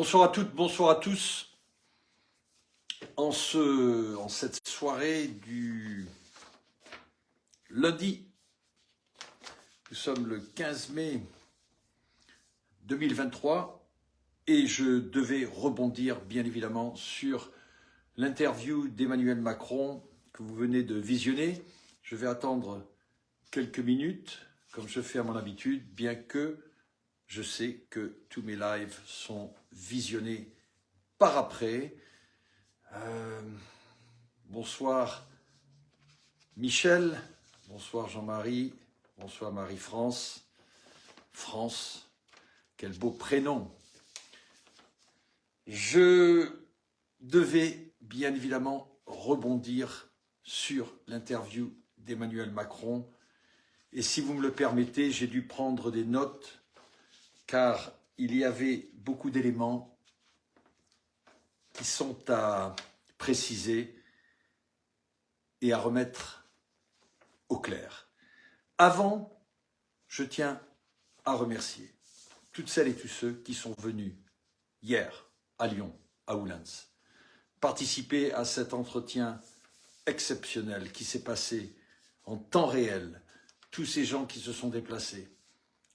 Bonsoir à toutes, bonsoir à tous. En cette soirée du lundi, nous sommes le 15 mai 2023 et je devais rebondir bien évidemment sur l'interview d'Emmanuel Macron que vous venez de visionner. Je vais attendre quelques minutes, comme je fais à mon habitude, bien que je sais que tous mes lives sont visionnés par après. Bonsoir Michel, bonsoir Jean-Marie, bonsoir Marie-France. France, quel beau prénom. Je devais bien évidemment rebondir sur l'interview d'Emmanuel Macron. Et si vous me le permettez, j'ai dû prendre des notes car il y avait beaucoup d'éléments qui sont à préciser et à remettre au clair. Avant, je tiens à remercier toutes celles et tous ceux qui sont venus hier à Lyon, à Oullins, participer à cet entretien exceptionnel qui s'est passé en temps réel. Tous ces gens qui se sont déplacés,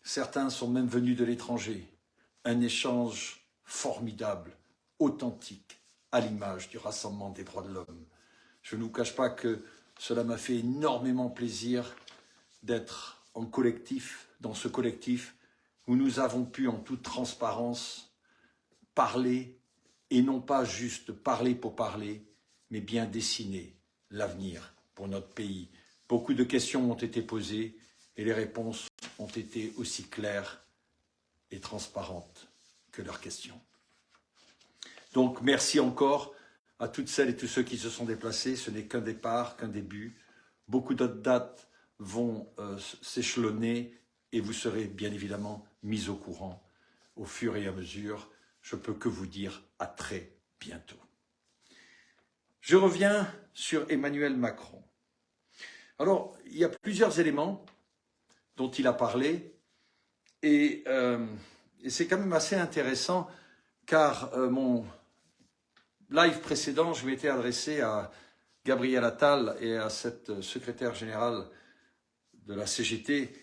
certains sont même venus de l'étranger. Un échange formidable, authentique, à l'image du Rassemblement des droits de l'homme. Je ne vous cache pas que cela m'a fait énormément plaisir d'être en collectif, dans ce collectif où nous avons pu en toute transparence parler, et non pas juste parler pour parler, mais bien dessiner l'avenir pour notre pays. Beaucoup de questions m'ont été posées et les réponses ont été aussi claires et transparentes que leurs questions. Donc merci encore à toutes celles et tous ceux qui se sont déplacés. Ce n'est qu'un départ, qu'un début. Beaucoup d'autres dates vont s'échelonner et vous serez bien évidemment mis au courant au fur et à mesure. Je ne peux que vous dire à très bientôt. Je reviens sur Emmanuel Macron. Alors, il y a plusieurs éléments dont il a parlé et c'est quand même assez intéressant car mon live précédent, je m'étais adressé à Gabriel Attal et à cette secrétaire générale de la CGT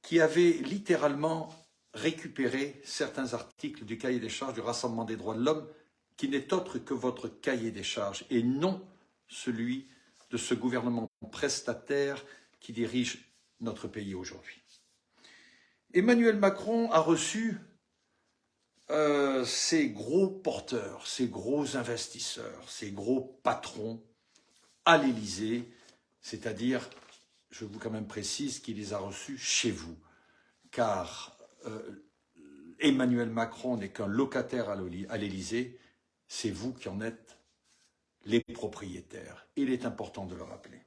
qui avait littéralement récupéré certains articles du cahier des charges du Rassemblement des droits de l'homme qui n'est autre que votre cahier des charges et non celui de ce gouvernement prestataire qui dirige notre pays aujourd'hui. Emmanuel Macron a reçu ces gros porteurs, ces gros investisseurs, ces gros patrons à l'Élysée, c'est-à-dire, je vous quand même précise qu'il les a reçus chez vous, car Emmanuel Macron n'est qu'un locataire à l'Élysée, c'est vous qui en êtes les propriétaires. Il est important de le rappeler.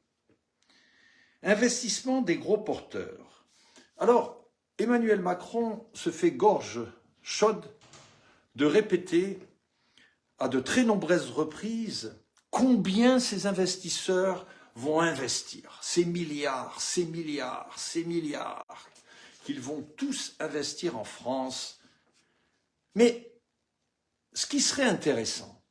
Investissement des gros porteurs. Alors, Emmanuel Macron se fait gorge chaude de répéter à de très nombreuses reprises combien ces investisseurs vont investir. Ces milliards, ces milliards, ces milliards, qu'ils vont tous investir en France. Mais ce qui serait intéressant,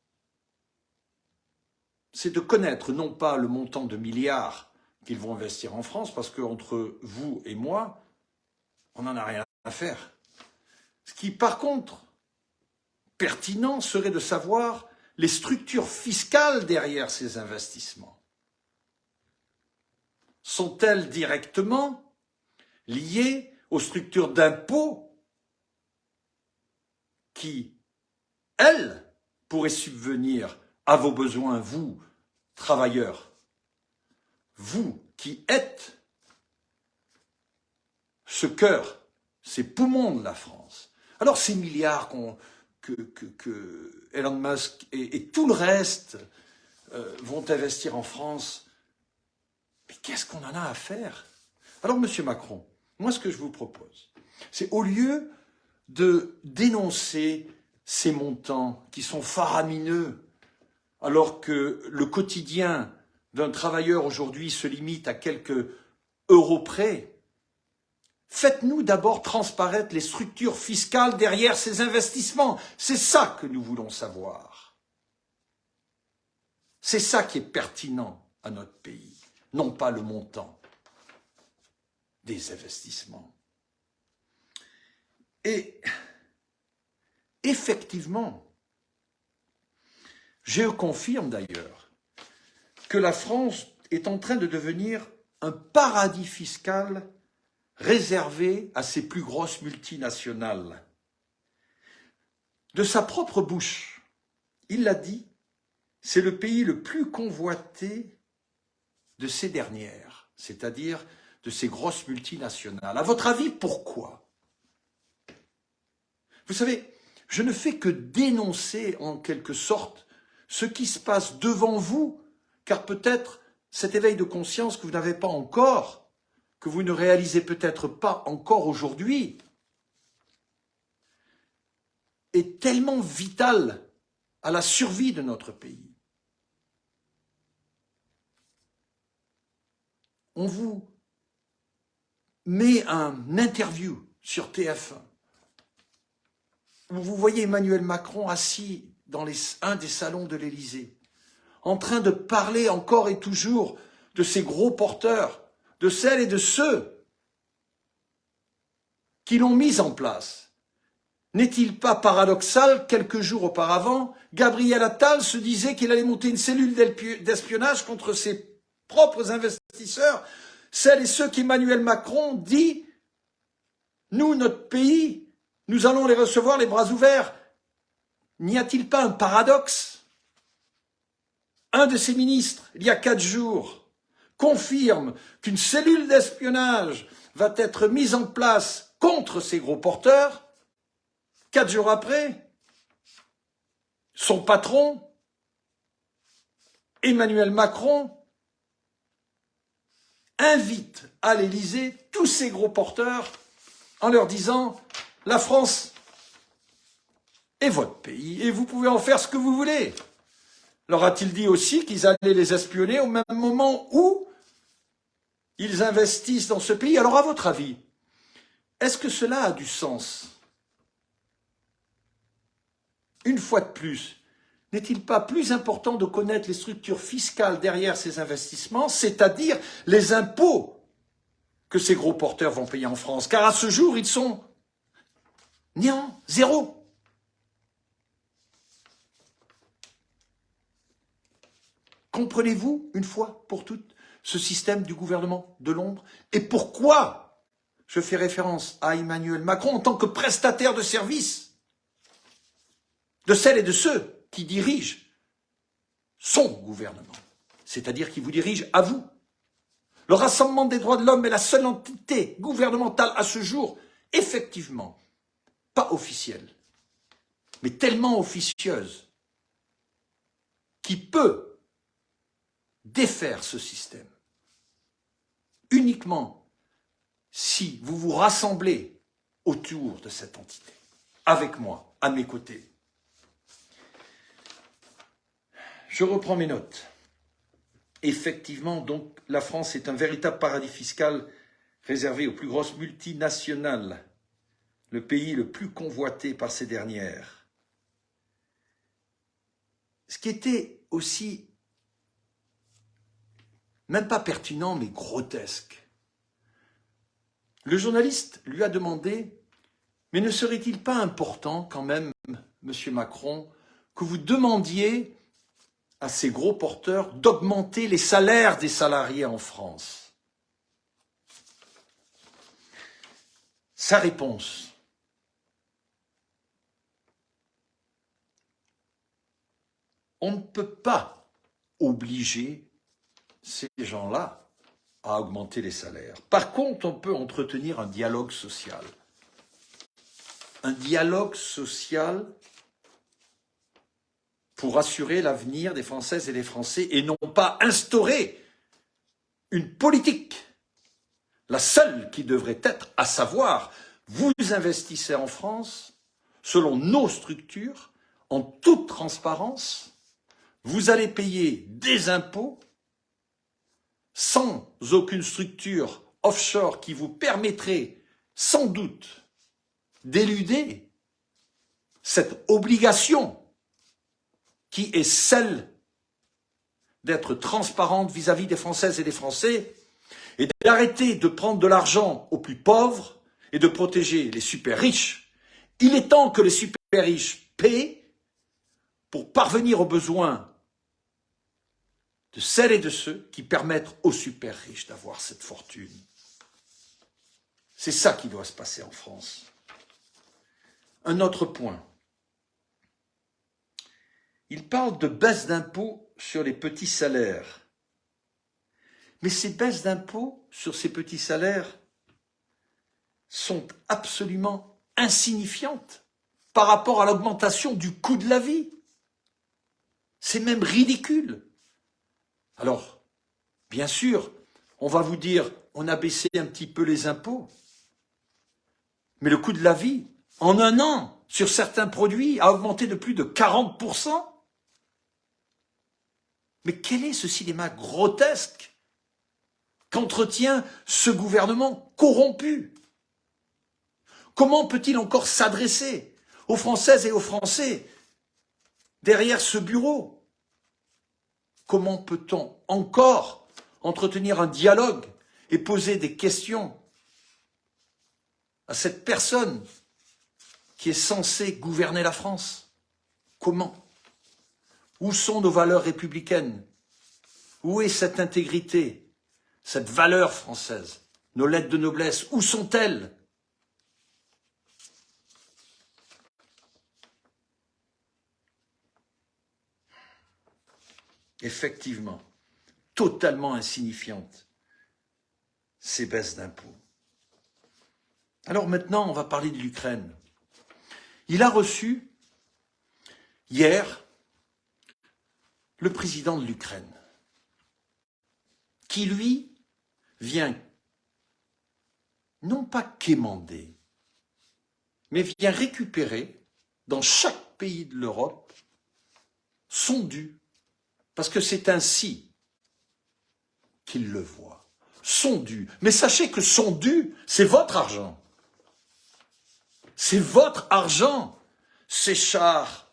c'est de connaître non pas le montant de milliards qu'ils vont investir en France, parce qu'entre vous et moi, on n'en a rien à faire. Ce qui, par contre, pertinent serait de savoir les structures fiscales derrière ces investissements. Sont-elles directement liées aux structures d'impôts qui, elles, pourraient subvenir à vos besoins, vous, travailleurs, vous qui êtes ce cœur, ces poumons de la France. Alors ces milliards que Elon Musk et tout le reste vont investir en France, mais qu'est-ce qu'on en a à faire? Alors Monsieur Macron, moi ce que je vous propose, c'est au lieu de dénoncer ces montants qui sont faramineux, alors que le quotidien d'un travailleur aujourd'hui se limite à quelques euros près, Faites-nous d'abord transparaître les structures fiscales derrière ces investissements. C'est ça que nous voulons savoir. C'est ça qui est pertinent à notre pays, non pas le montant des investissements. Et effectivement, je confirme d'ailleurs que la France est en train de devenir un paradis fiscal réservé à ses plus grosses multinationales. De sa propre bouche, il l'a dit, c'est le pays le plus convoité de ces dernières, c'est-à-dire de ces grosses multinationales. À votre avis, pourquoi? Vous savez, je ne fais que dénoncer en quelque sorte ce qui se passe devant vous, car peut-être cet éveil de conscience que vous n'avez pas encore, que vous ne réalisez peut-être pas encore aujourd'hui, est tellement vital à la survie de notre pays. On vous met un interview sur TF1 où vous voyez Emmanuel Macron assis dans un des salons de l'Élysée, en train de parler encore et toujours de ces gros porteurs, de celles et de ceux qui l'ont mise en place. N'est-il pas paradoxal, quelques jours auparavant, Gabriel Attal se disait qu'il allait monter une cellule d'espionnage contre ses propres investisseurs, celles et ceux qu'Emmanuel Macron dit « Nous, notre pays, nous allons les recevoir les bras ouverts ». N'y a-t-il pas un paradoxe? Un de ses ministres, il y a 4 jours, confirme qu'une cellule d'espionnage va être mise en place contre ces gros porteurs. 4 jours après, son patron, Emmanuel Macron, invite à l'Élysée tous ces gros porteurs en leur disant « La France est votre pays et vous pouvez en faire ce que vous voulez ». Leur a-t-il dit aussi qu'ils allaient les espionner au même moment où ils investissent dans ce pays? Alors à votre avis, est-ce que cela a du sens? Une fois de plus, n'est-il pas plus important de connaître les structures fiscales derrière ces investissements, c'est-à-dire les impôts que ces gros porteurs vont payer en France? Car à ce jour, ils sont néant, zéro. Comprenez-vous, une fois pour toutes, ce système du gouvernement de l'ombre? Et pourquoi je fais référence à Emmanuel Macron en tant que prestataire de services de celles et de ceux qui dirigent son gouvernement, c'est-à-dire qui vous dirigent à vous. Le Rassemblement des droits de l'homme est la seule entité gouvernementale à ce jour, effectivement, pas officielle, mais tellement officieuse, qui peut défaire ce système uniquement si vous vous rassemblez autour de cette entité, avec moi, à mes côtés. Je reprends mes notes. Effectivement, donc, la France est un véritable paradis fiscal réservé aux plus grosses multinationales, le pays le plus convoité par ces dernières. Ce qui était aussi même pas pertinent, mais grotesque. Le journaliste lui a demandé « Mais ne serait-il pas important quand même, Monsieur Macron, que vous demandiez à ces gros porteurs d'augmenter les salaires des salariés en France ?» Sa réponse: on ne peut pas obliger ces gens-là à augmenter les salaires. Par contre, on peut entretenir un dialogue social. Un dialogue social pour assurer l'avenir des Françaises et des Français et non pas instaurer une politique, la seule qui devrait être, à savoir, vous investissez en France selon nos structures, en toute transparence, vous allez payer des impôts sans aucune structure offshore qui vous permettrait sans doute d'éluder cette obligation qui est celle d'être transparente vis-à-vis des Françaises et des Français et d'arrêter de prendre de l'argent aux plus pauvres et de protéger les super riches. Il est temps que les super riches paient pour parvenir aux besoins de celles et de ceux qui permettent aux super riches d'avoir cette fortune. C'est ça qui doit se passer en France. Un autre point. Il parle de baisse d'impôts sur les petits salaires. Mais ces baisses d'impôts sur ces petits salaires sont absolument insignifiantes par rapport à l'augmentation du coût de la vie. C'est même ridicule. Alors, bien sûr, on va vous dire, on a baissé un petit peu les impôts. Mais le coût de la vie, en un an, sur certains produits, a augmenté de plus de 40%. Mais quel est ce cinéma grotesque qu'entretient ce gouvernement corrompu? Comment peut-il encore s'adresser aux Françaises et aux Français derrière ce bureau? Comment peut-on encore entretenir un dialogue et poser des questions à cette personne qui est censée gouverner la France? Comment? Où sont nos valeurs républicaines? Où est cette intégrité, cette valeur française? Nos lettres de noblesse, où sont-elles? Effectivement, totalement insignifiantes, ces baisses d'impôts. Alors maintenant, on va parler de l'Ukraine. Il a reçu, hier, le président de l'Ukraine, qui lui vient, non pas quémander, mais vient récupérer, dans chaque pays de l'Europe, son dû. Parce que c'est ainsi qu'il le voit. Son dû. Mais sachez que son dû, c'est votre argent. C'est votre argent. Ces chars,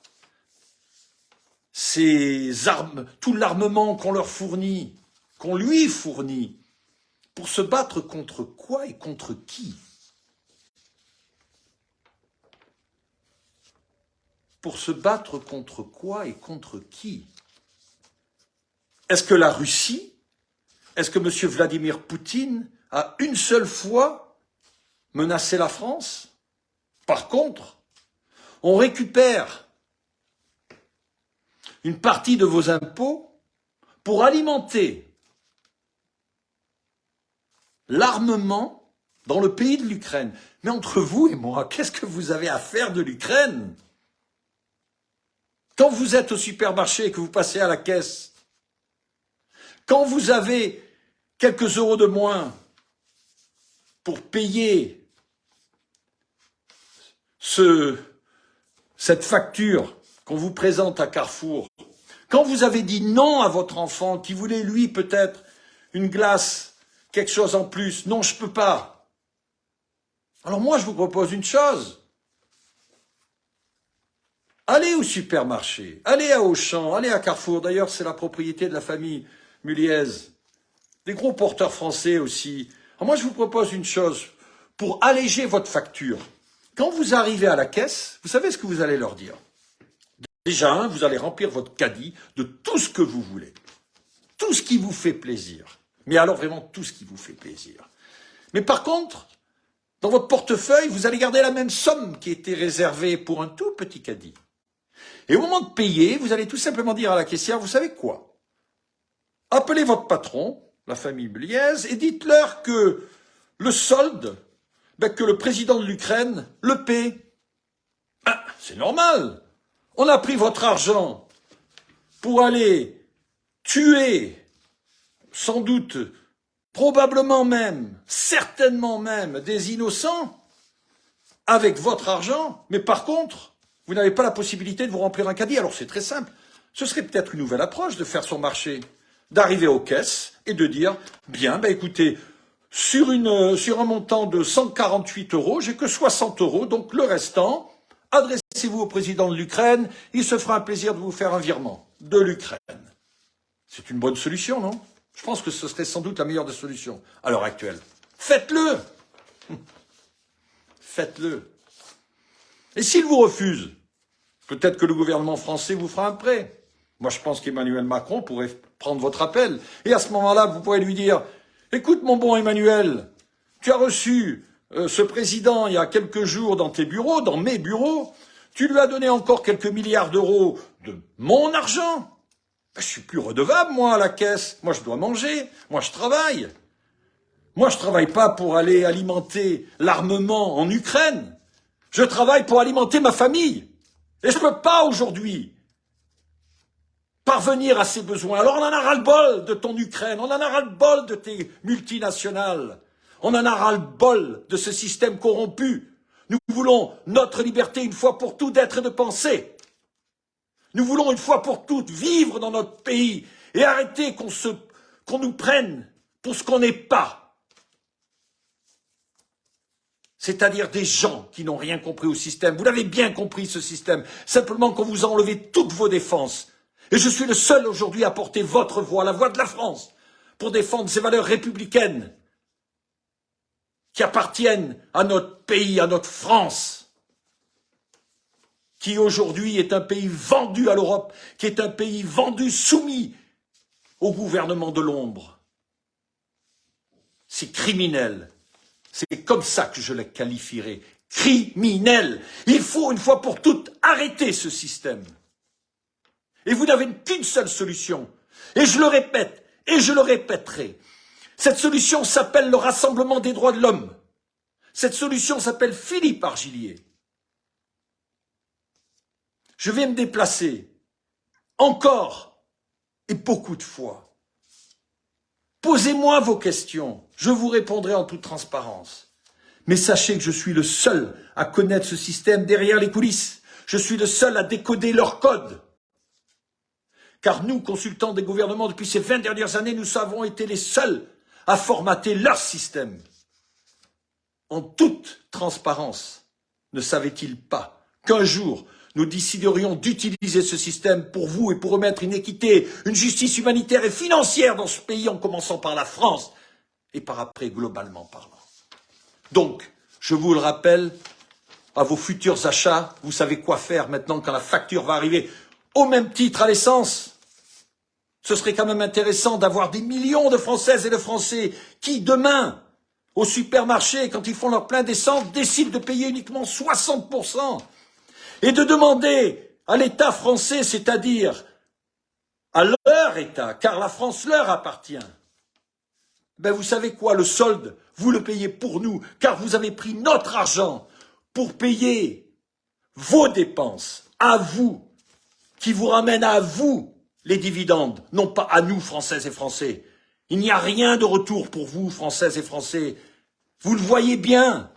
ces armes, tout l'armement qu'on leur fournit, qu'on lui fournit, pour se battre contre quoi et contre qui? Pour se battre contre quoi et contre qui? Est-ce que la Russie, est-ce que M. Vladimir Poutine a une seule fois menacé la France? Par contre, on récupère une partie de vos impôts pour alimenter l'armement dans le pays de l'Ukraine. Mais entre vous et moi, qu'est-ce que vous avez à faire de l'Ukraine? Quand vous êtes au supermarché et que vous passez à la caisse, quand vous avez quelques euros de moins pour payer cette facture qu'on vous présente à Carrefour, quand vous avez dit non à votre enfant qui voulait lui peut-être une glace, quelque chose en plus, non je peux pas. Alors moi je vous propose une chose. Allez au supermarché, allez à Auchan, allez à Carrefour, d'ailleurs c'est la propriété de la famille Muliez, des gros porteurs français aussi. Alors moi, je vous propose une chose, pour alléger votre facture. Quand vous arrivez à la caisse, vous savez ce que vous allez leur dire? Déjà, vous allez remplir votre caddie de tout ce que vous voulez. Tout ce qui vous fait plaisir. Mais alors vraiment tout ce qui vous fait plaisir. Mais par contre, dans votre portefeuille, vous allez garder la même somme qui était réservée pour un tout petit caddie. Et au moment de payer, vous allez tout simplement dire à la caissière, vous savez quoi? Appelez votre patron, la famille Bliez, et dites-leur que le solde, que le président de l'Ukraine le paie. Ah, c'est normal. On a pris votre argent pour aller tuer, sans doute, probablement même, certainement même, des innocents avec votre argent, mais par contre, vous n'avez pas la possibilité de vous remplir un caddie. Alors c'est très simple. Ce serait peut-être une nouvelle approche de faire son marché, d'arriver aux caisses et de dire, bien, écoutez, sur un montant de 148 €, j'ai que 60 €, donc le restant, adressez-vous au président de l'Ukraine, il se fera un plaisir de vous faire un virement de l'Ukraine. C'est une bonne solution, non? Je pense que ce serait sans doute la meilleure des solutions à l'heure actuelle. Faites-le! Faites-le. Et s'il vous refuse, peut-être que le gouvernement français vous fera un prêt. Moi, je pense qu'Emmanuel Macron pourrait prendre votre appel. Et à ce moment-là, vous pourrez lui dire, écoute, mon bon Emmanuel, tu as reçu ce président il y a quelques jours dans tes bureaux, dans mes bureaux, tu lui as donné encore quelques milliards d'euros de mon argent. Je suis plus redevable, moi, à la caisse. Moi, je dois manger. Moi, je travaille. Moi, je travaille pas pour aller alimenter l'armement en Ukraine. Je travaille pour alimenter ma famille. Et je peux pas aujourd'hui parvenir à ses besoins. Alors on en a ras-le-bol de ton Ukraine, on en a ras-le-bol de tes multinationales, on en a ras-le-bol de ce système corrompu. Nous voulons notre liberté une fois pour toutes d'être et de penser. Nous voulons une fois pour toutes vivre dans notre pays et arrêter qu'on nous prenne pour ce qu'on n'est pas. C'est-à-dire des gens qui n'ont rien compris au système. Vous l'avez bien compris, ce système. Simplement qu'on vous a enlevé toutes vos défenses. Et je suis le seul aujourd'hui à porter votre voix, la voix de la France, pour défendre ces valeurs républicaines qui appartiennent à notre pays, à notre France, qui aujourd'hui est un pays vendu à l'Europe, qui est un pays vendu, soumis au gouvernement de l'ombre. C'est criminel. C'est comme ça que je les qualifierais. Criminel. Il faut une fois pour toutes arrêter ce système. Et vous n'avez qu'une seule solution. Et je le répète, et je le répéterai. Cette solution s'appelle le Rassemblement des droits de l'homme. Cette solution s'appelle Philippe Argillier. Je vais me déplacer encore et beaucoup de fois. Posez-moi vos questions, je vous répondrai en toute transparence. Mais sachez que je suis le seul à connaître ce système derrière les coulisses. Je suis le seul à décoder leur code. Car nous, consultants des gouvernements depuis ces 20 dernières années, nous avons été les seuls à formater leur système. En toute transparence, ne savait-il pas qu'un jour, nous déciderions d'utiliser ce système pour vous et pour remettre une équité, une justice humanitaire et financière dans ce pays, en commençant par la France et par après, globalement parlant. Donc, je vous le rappelle, à vos futurs achats, vous savez quoi faire maintenant quand la facture va arriver, au même titre à l'essence. Ce serait quand même intéressant d'avoir des millions de Françaises et de Français qui, demain, au supermarché, quand ils font leur plein d'essence, décident de payer uniquement 60%. Et de demander à l'État français, c'est-à-dire à leur État, car la France leur appartient. Ben vous savez quoi, le solde, vous le payez pour nous, car vous avez pris notre argent pour payer vos dépenses, à vous, qui vous ramènent à vous les dividendes, non pas à nous, Françaises et Français. Il n'y a rien de retour pour vous, Françaises et Français. Vous le voyez bien.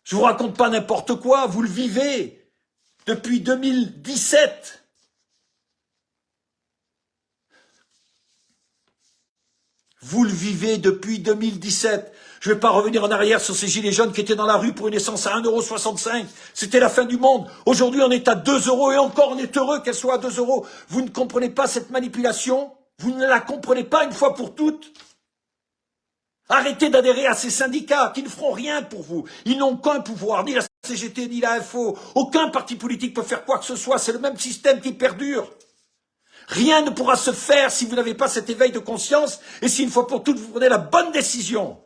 Je vous raconte pas n'importe quoi, vous le vivez depuis 2017. Vous le vivez depuis 2017. Je ne vais pas revenir en arrière sur ces gilets jaunes qui étaient dans la rue pour une essence à 1,65 €. C'était la fin du monde. Aujourd'hui, on est à 2 € et encore, on est heureux qu'elle soit à 2 €. Vous ne comprenez pas cette manipulation? Vous ne la comprenez pas une fois pour toutes? Arrêtez d'adhérer à ces syndicats qui ne feront rien pour vous. Ils n'ont qu'un pouvoir, ni la CGT, ni la FO. Aucun parti politique peut faire quoi que ce soit. C'est le même système qui perdure. Rien ne pourra se faire si vous n'avez pas cet éveil de conscience et si une fois pour toutes vous prenez la bonne décision.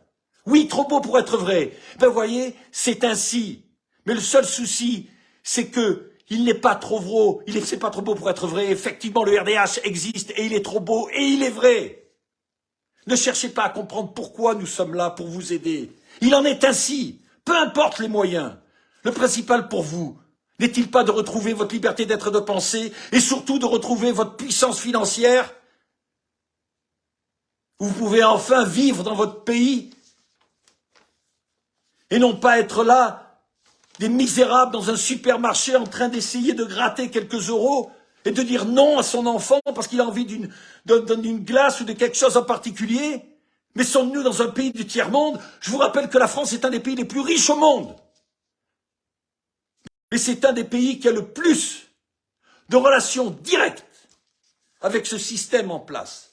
Oui, trop beau pour être vrai. Ben voyez, c'est ainsi. Mais le seul souci, c'est que il n'est pas trop beau. C'est pas trop beau pour être vrai. Effectivement, le RDH existe et il est trop beau et il est vrai. Ne cherchez pas à comprendre pourquoi nous sommes là pour vous aider. Il en est ainsi. Peu importe les moyens. Le principal pour vous, n'est-il pas de retrouver votre liberté d'être et de penser et surtout de retrouver votre puissance financière? Vous pouvez enfin vivre dans votre pays et non pas être là, des misérables dans un supermarché en train d'essayer de gratter quelques euros et de dire non à son enfant parce qu'il a envie d'une glace ou de quelque chose en particulier. Mais sommes-nous dans un pays du tiers-monde? Je vous rappelle que la France est un des pays les plus riches au monde. Mais c'est un des pays qui a le plus de relations directes avec ce système en place,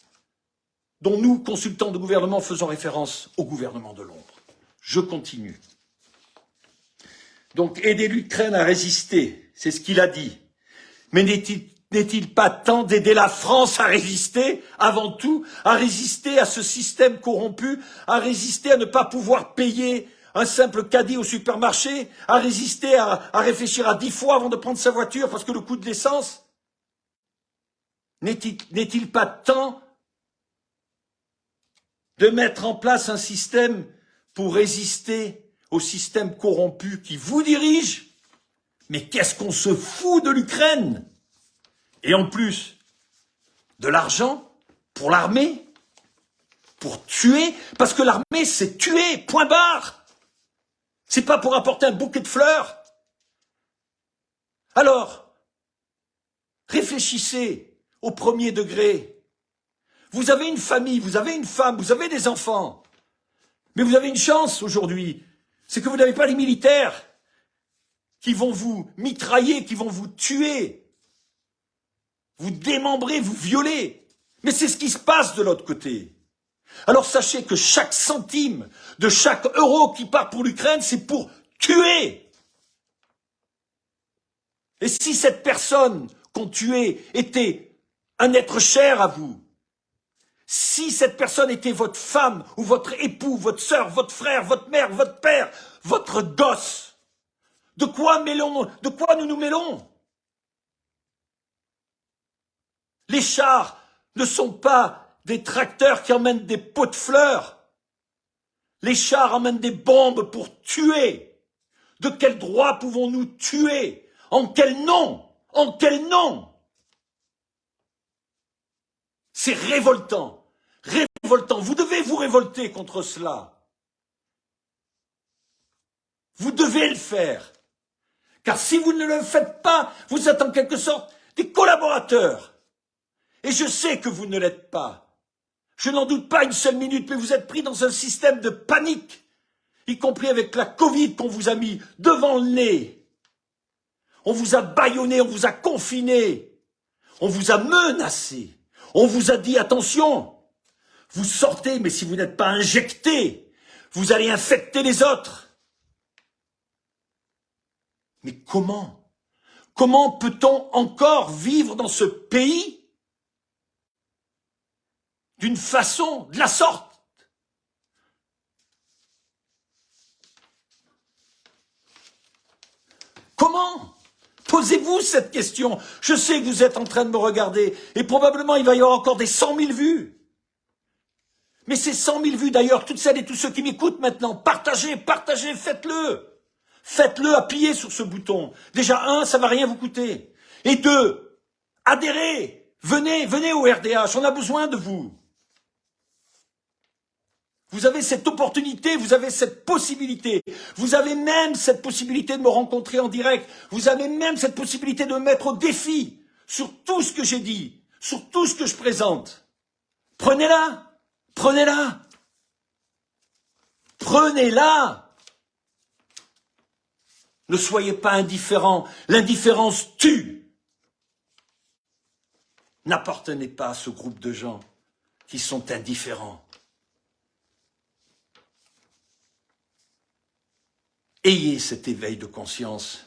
dont nous, consultants de gouvernement, faisons référence au gouvernement de l'ombre. Je continue. Donc, aider l'Ukraine à résister, c'est ce qu'il a dit. Mais n'est-il pas temps d'aider la France à résister, avant tout, à résister à ce système corrompu, à résister à ne pas pouvoir payer un simple caddie au supermarché, à résister à réfléchir à 10 fois avant de prendre sa voiture parce que le coût de l'essence? N'est-il pas temps de mettre en place un système pour résister au système corrompu qui vous dirige? Mais qu'est-ce qu'on se fout de l'Ukraine? Et en plus, de l'argent pour l'armée, pour tuer, parce que l'armée c'est tuer, point barre. C'est pas pour apporter un bouquet de fleurs. Alors, réfléchissez au premier degré. Vous avez une famille, vous avez une femme, vous avez des enfants. Mais vous avez une chance aujourd'hui, c'est que vous n'avez pas les militaires qui vont vous mitrailler, qui vont vous tuer, vous démembrer, vous violer. Mais c'est ce qui se passe de l'autre côté. Alors sachez que chaque centime de chaque euro qui part pour l'Ukraine, c'est pour tuer. Et si cette personne qu'on tuait était un être cher à vous, si cette personne était votre femme ou votre époux, votre sœur, votre frère, votre mère, votre père, votre gosse, de quoi nous nous mêlons? Les chars ne sont pas des tracteurs qui emmènent des pots de fleurs. Les chars emmènent des bombes pour tuer. De quel droit pouvons-nous tuer? En quel nom? En quel nom? C'est révoltant. Révoltant. Vous devez vous révolter contre cela. Vous devez le faire. Car si vous ne le faites pas, vous êtes en quelque sorte des collaborateurs. Et je sais que vous ne l'êtes pas. Je n'en doute pas une seule minute, mais vous êtes pris dans un système de panique, y compris avec la Covid qu'on vous a mis devant le nez. On vous a bâillonné, on vous a confiné, on vous a menacé, on vous a dit attention, vous sortez, mais si vous n'êtes pas injecté, vous allez infecter les autres. Mais comment? Comment peut-on encore vivre dans ce pays d'une façon, de la sorte? Comment? Posez-vous cette question. Je sais que vous êtes en train de me regarder, et probablement il va y avoir encore des 100 000 vues. Mais ces 100 000 vues, d'ailleurs, toutes celles et tous ceux qui m'écoutent maintenant, partagez, partagez, faites-le. Faites-le, appuyez sur ce bouton. Déjà, 1, ça va rien vous coûter. Et 2, adhérez. Venez au RDH, on a besoin de vous. Vous avez cette opportunité, vous avez cette possibilité. Vous avez même cette possibilité de me rencontrer en direct. Vous avez même cette possibilité de me mettre au défi sur tout ce que j'ai dit, sur tout ce que je présente. Prenez-la, prenez-la, prenez-la. Ne soyez pas indifférents, l'indifférence tue. N'appartenez pas à ce groupe de gens qui sont indifférents. Ayez cet éveil de conscience.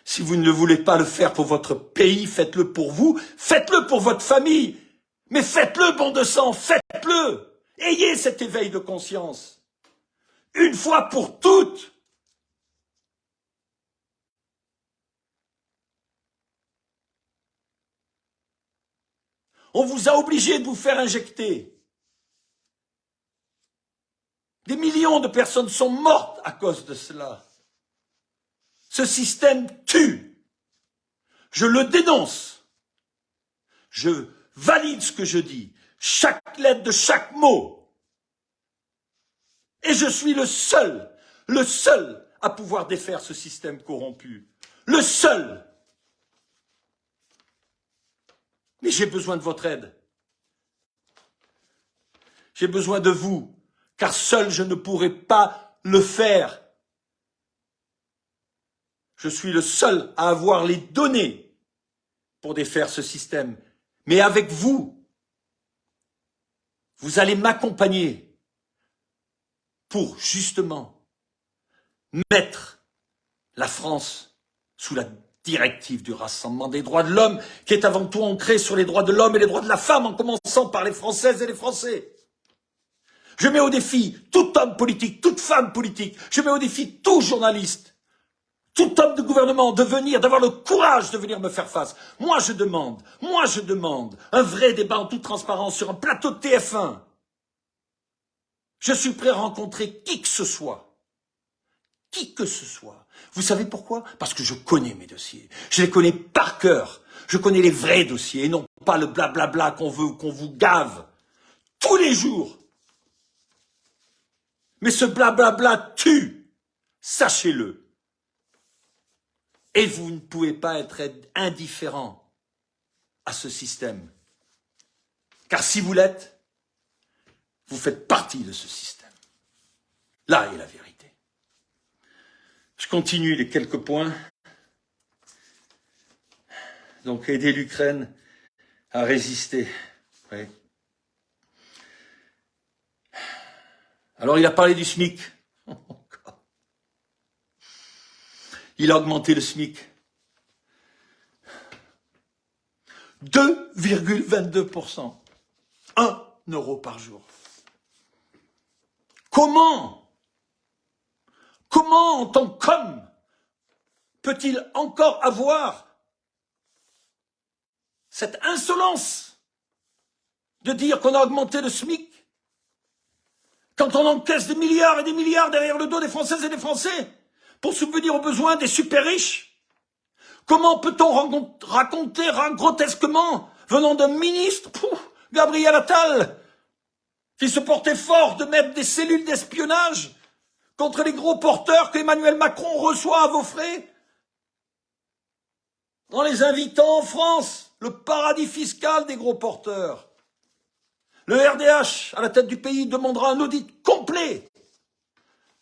Si vous ne voulez pas le faire pour votre pays, faites-le pour vous, faites-le pour votre famille. Mais faites-le, bon de sang, faites-le. Ayez cet éveil de conscience. Une fois pour toutes. On vous a obligé de vous faire injecter. Des millions de personnes sont mortes à cause de cela. Ce système tue. Je le dénonce. Je valide ce que je dis. Chaque lettre de chaque mot. Et je suis le seul à pouvoir défaire ce système corrompu. Le seul. Mais j'ai besoin de votre aide. J'ai besoin de vous, car seul je ne pourrai pas le faire. Je suis le seul à avoir les données pour défaire ce système. Mais avec vous, vous allez m'accompagner pour justement mettre la France sous la directive du rassemblement des droits de l'homme, qui est avant tout ancrée sur les droits de l'homme et les droits de la femme, en commençant par les Françaises et les Français. Je mets au défi tout homme politique, toute femme politique, je mets au défi tout journaliste, tout homme de gouvernement de venir, d'avoir le courage de venir me faire face. Moi je demande un vrai débat en toute transparence sur un plateau de TF1. Je suis prêt à rencontrer qui que ce soit. Qui que ce soit. Vous savez pourquoi? Parce que je connais mes dossiers. Je les connais par cœur. Je connais les vrais dossiers et non pas le blablabla qu'on vous gave tous les jours. Mais ce blablabla tue. Sachez-le. Et vous ne pouvez pas être indifférent à ce système. Car si vous l'êtes, vous faites partie de ce système. Là est la vérité. Je continue les quelques points. Donc, aider l'Ukraine à résister. Oui. Alors, il a parlé du SMIC. Il a augmenté le SMIC. 2,22%. 1 euro par jour. Comment, en tant qu'homme, peut-il encore avoir cette insolence de dire qu'on a augmenté le SMIC quand on encaisse des milliards et des milliards derrière le dos des Françaises et des Français pour subvenir aux besoins des super riches? Comment peut-on raconter grotesquement, venant d'un ministre, Gabriel Attal, qui se portait fort de mettre des cellules d'espionnage contre les gros porteurs que Emmanuel Macron reçoit à vos frais, en les invitant en France, le paradis fiscal des gros porteurs. Le RDH, à la tête du pays, demandera un audit complet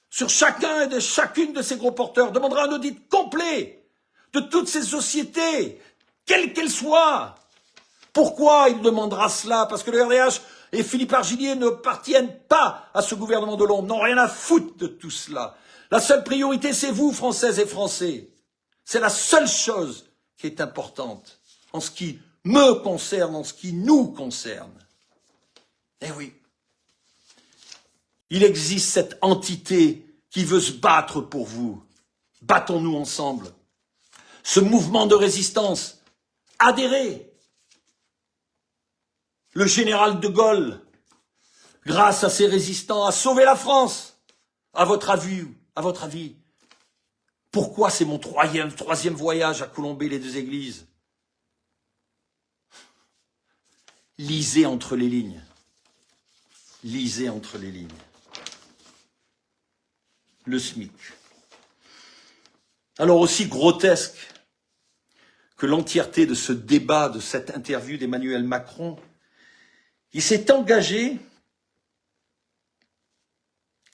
sur chacun et chacune de ces gros porteurs, demandera un audit complet de toutes ces sociétés, quelles qu'elles soient. Pourquoi il demandera cela? Parce que le RDH et Philippe Argilier ne appartiennent pas à ce gouvernement de l'ombre, n'ont rien à foutre de tout cela. La seule priorité, c'est vous, Françaises et Français. C'est la seule chose qui est importante en ce qui me concerne, en ce qui nous concerne. Eh oui. Il existe cette entité qui veut se battre pour vous. Battons-nous ensemble. Ce mouvement de résistance, adhérez. Le général de Gaulle, grâce à ses résistants, a sauvé la France. À votre avis, pourquoi c'est mon troisième voyage à Colombey les deux églises? Lisez entre les lignes. Lisez entre les lignes. Le SMIC. Alors aussi grotesque que l'entièreté de ce débat, de cette interview d'Emmanuel Macron, il s'est engagé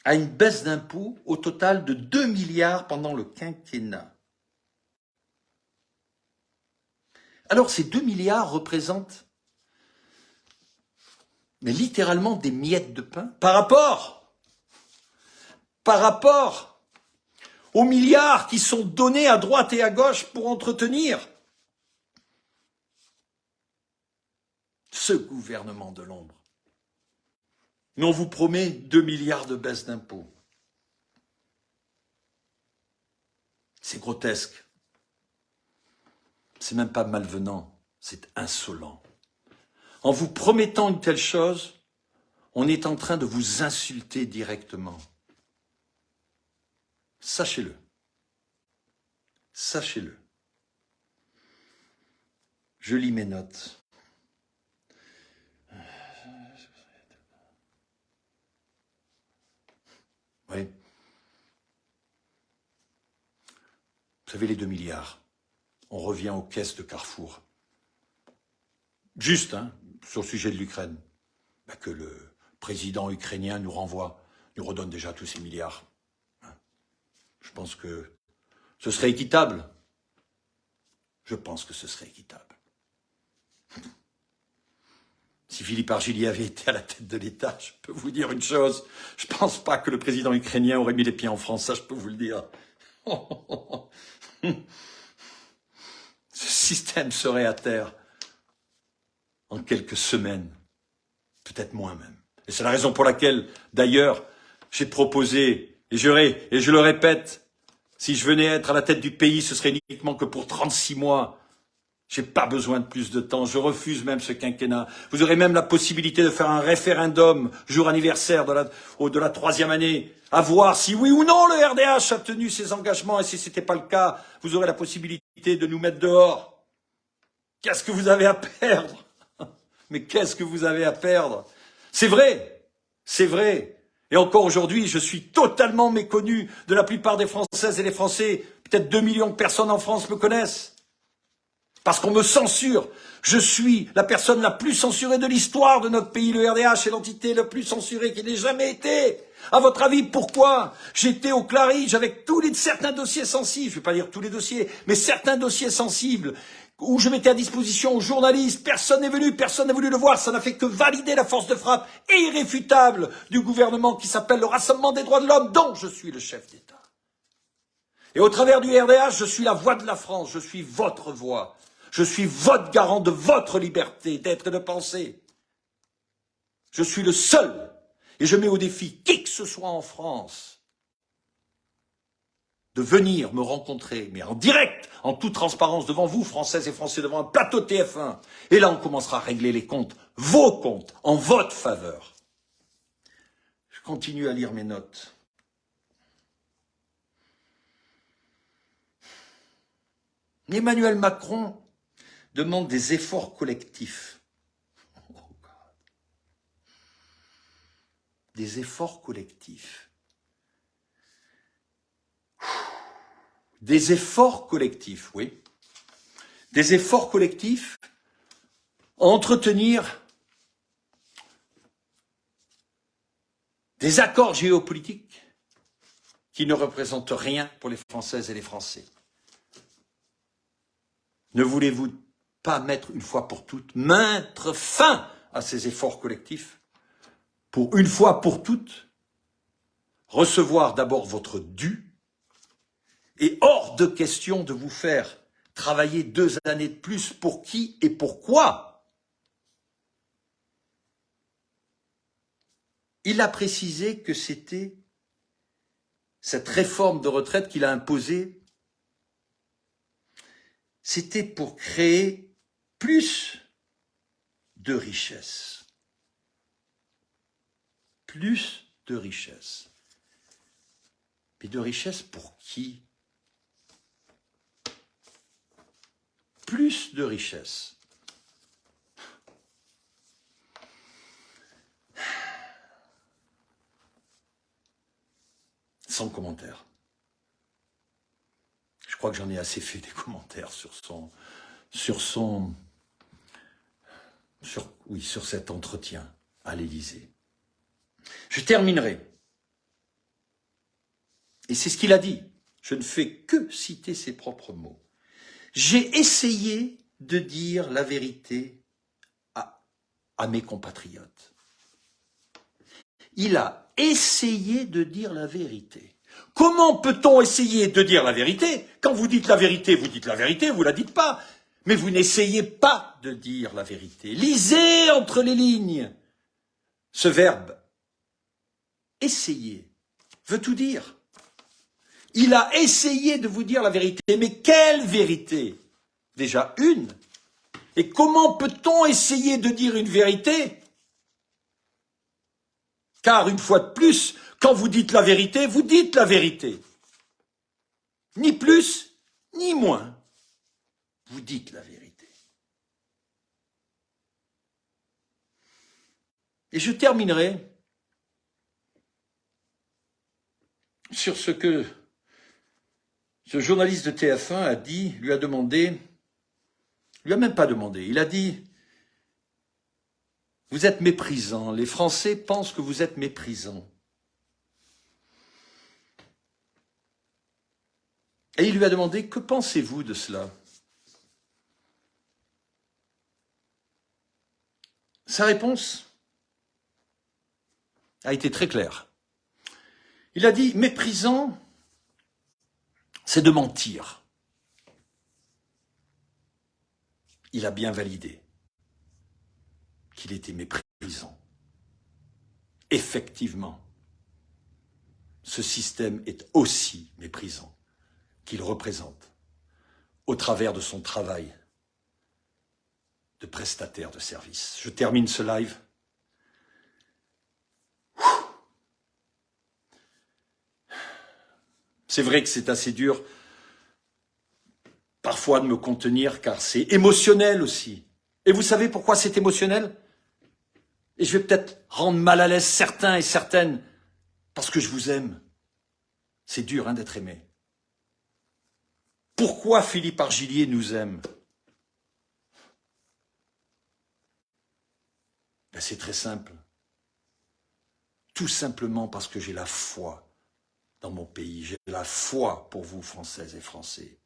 à une baisse d'impôts au total de 2 milliards pendant le quinquennat. Alors ces 2 milliards représentent mais littéralement des miettes de pain par rapport aux milliards qui sont donnés à droite et à gauche pour entretenir ce gouvernement de l'ombre. Mais on vous promet 2 milliards de baisse d'impôts. C'est grotesque. C'est même pas malvenant, c'est insolent. En vous promettant une telle chose, on est en train de vous insulter directement. Sachez-le. Sachez-le. Je lis mes notes. Oui. Vous savez, les 2 milliards, on revient aux caisses de Carrefour. Juste, sur le sujet de l'Ukraine, que le président ukrainien nous redonne déjà tous ces milliards. Je pense que ce serait équitable. Je pense que ce serait équitable. Si Philippe Argilier avait été à la tête de l'État, je peux vous dire une chose, je ne pense pas que le président ukrainien aurait mis les pieds en France, ça je peux vous le dire. Ce système serait à terre en quelques semaines, peut-être moins même. Et c'est la raison pour laquelle, d'ailleurs, j'ai proposé, et je le répète, si je venais être à la tête du pays, ce serait uniquement que pour 36 mois. J'ai pas besoin de plus de temps, je refuse même ce quinquennat. Vous aurez même la possibilité de faire un référendum, jour anniversaire de la 3e année, à voir si oui ou non le RDH a tenu ses engagements, et si c'était pas le cas, vous aurez la possibilité de nous mettre dehors. Qu'est-ce que vous avez à perdre? Mais qu'est-ce que vous avez à perdre? C'est vrai, c'est vrai. Et encore aujourd'hui, je suis totalement méconnu de la plupart des Françaises et des Français. Peut-être 2 millions de personnes en France me connaissent. Parce qu'on me censure. Je suis la personne la plus censurée de l'histoire de notre pays. Le RDH est l'entité la plus censurée qui n'ait jamais été. À votre avis, pourquoi? J'étais au Claridge avec certains dossiers sensibles. Je ne vais pas dire tous les dossiers, mais certains dossiers sensibles où je mettais à disposition aux journalistes. Personne n'est venu, personne n'a voulu le voir. Ça n'a fait que valider la force de frappe irréfutable du gouvernement qui s'appelle le Rassemblement des droits de l'homme, dont je suis le chef d'État. Et au travers du RDH, je suis la voix de la France. Je suis votre voix. Je suis votre garant de votre liberté d'être et de penser. Je suis le seul, et je mets au défi qui que ce soit en France, de venir me rencontrer, mais en direct, en toute transparence, devant vous, Françaises et Français, devant un plateau TF1. Et là, on commencera à régler les comptes, vos comptes, en votre faveur. Je continue à lire mes notes. Emmanuel Macron demande des efforts collectifs. Oh God. Des efforts collectifs. Des efforts collectifs, oui. Des efforts collectifs à entretenir des accords géopolitiques qui ne représentent rien pour les Françaises et les Français. Ne voulez-vous pas mettre une fois pour toutes, mettre fin à ces efforts collectifs, pour une fois pour toutes, recevoir d'abord votre dû, et hors de question de vous faire travailler 2 années de plus pour qui et pourquoi. Il a précisé que c'était cette réforme de retraite qu'il a imposée, c'était pour créer plus de richesse. Plus de richesse. Mais de richesse pour qui? Plus de richesse. Sans commentaire. Je crois que j'en ai assez fait des commentaires sur cet entretien à l'Élysée. Je terminerai. Et c'est ce qu'il a dit. Je ne fais que citer ses propres mots. J'ai essayé de dire la vérité à mes compatriotes. Il a essayé de dire la vérité. Comment peut-on essayer de dire la vérité? Quand vous dites la vérité, vous la dites pas. Mais vous n'essayez pas de dire la vérité. Lisez entre les lignes. Ce verbe, essayer, veut tout dire. Il a essayé de vous dire la vérité. Mais quelle vérité? Déjà une. Et comment peut-on essayer de dire une vérité? Car une fois de plus, quand vous dites la vérité, vous dites la vérité. Ni plus, ni moins. Vous dites la vérité. Et je terminerai sur ce que ce journaliste de TF1 a dit, lui a demandé, lui a même pas demandé, il a dit Vous êtes méprisant. Les Français pensent que vous êtes méprisant. Et il lui a demandé, que pensez-vous de cela? Sa réponse a été très claire. Il a dit, méprisant, c'est de mentir. Il a bien validé qu'il était méprisant. Effectivement, ce système est aussi méprisant qu'il représente au travers de son travail de prestataire de service. Je termine ce live. C'est vrai que c'est assez dur parfois de me contenir car c'est émotionnel aussi. Et vous savez pourquoi c'est émotionnel? Et je vais peut-être rendre mal à l'aise certains et certaines parce que je vous aime. C'est dur d'être aimé. Pourquoi Philippe Argilier nous aime? Ben, c'est très simple. Tout simplement parce que j'ai la foi dans mon pays. J'ai la foi pour vous, Françaises et Français.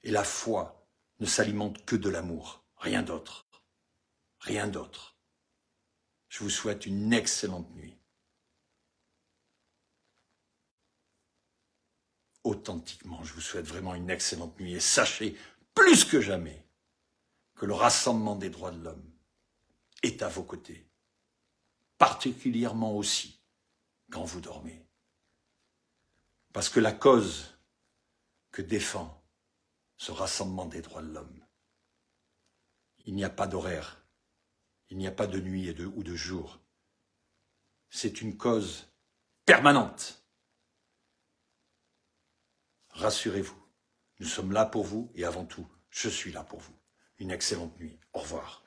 Et la foi ne s'alimente que de l'amour. Rien d'autre. Rien d'autre. Je vous souhaite une excellente nuit. Authentiquement, je vous souhaite vraiment une excellente nuit. Et sachez, plus que jamais, que le Rassemblement des droits de l'homme est à vos côtés. Particulièrement aussi quand vous dormez. Parce que la cause que défend ce Rassemblement des droits de l'homme, il n'y a pas d'horaire, il n'y a pas de nuit ou de jour. C'est une cause permanente. Rassurez-vous, nous sommes là pour vous et avant tout, je suis là pour vous. Une excellente nuit. Au revoir.